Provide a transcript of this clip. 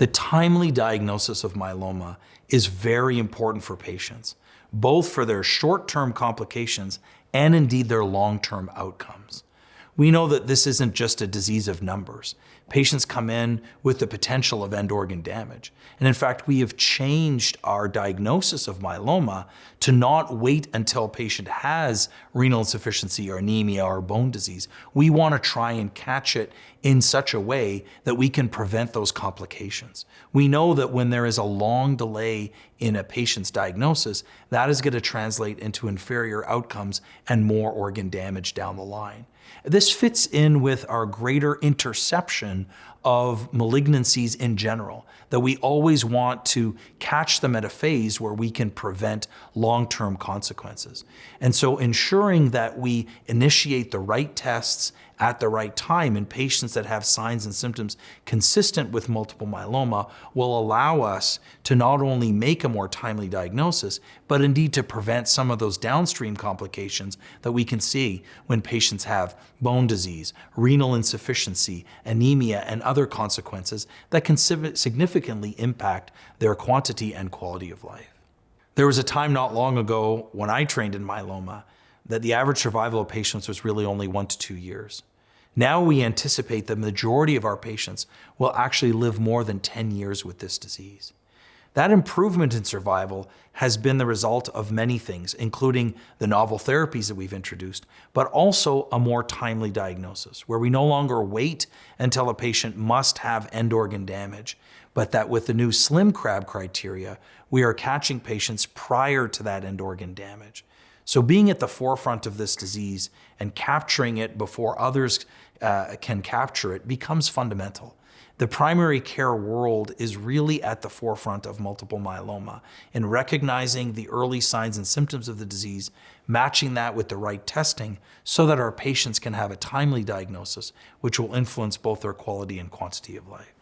The timely diagnosis of myeloma is very important for patients, both for their short-term complications and indeed their long-term outcomes. We know that this isn't just a disease of numbers. Patients come in with the potential of end organ damage. And in fact, we have changed our diagnosis of myeloma to not wait until a patient has renal insufficiency or anemia or bone disease. We want to try and catch it in such a way that we can prevent those complications. We know that when there is a long delay in a patient's diagnosis, that is going to translate into inferior outcomes and more organ damage down the line. This fits in with our greater interception of malignancies in general, that we always want to catch them at a phase where we can prevent long-term consequences. And so ensuring that we initiate the right tests at the right time in patients that have signs and symptoms consistent with multiple myeloma will allow us to not only make a more timely diagnosis, but indeed to prevent some of those downstream complications that we can see when patients have bone disease, renal insufficiency, anemia, and other consequences that can significantly impact their quantity and quality of life. There was a time not long ago when I trained in myeloma that the average survival of patients was really only 1 to 2 years. Now we anticipate the majority of our patients will actually live more than 10 years with this disease. That improvement in survival has been the result of many things, including the novel therapies that we've introduced, but also a more timely diagnosis, where we no longer wait until a patient must have end organ damage, but that with the new slim crab criteria, we are catching patients prior to that end organ damage. So being at the forefront of this disease and capturing it before others can capture it becomes fundamental. The primary care world is really at the forefront of multiple myeloma in recognizing the early signs and symptoms of the disease, matching that with the right testing so that our patients can have a timely diagnosis, which will influence both their quality and quantity of life.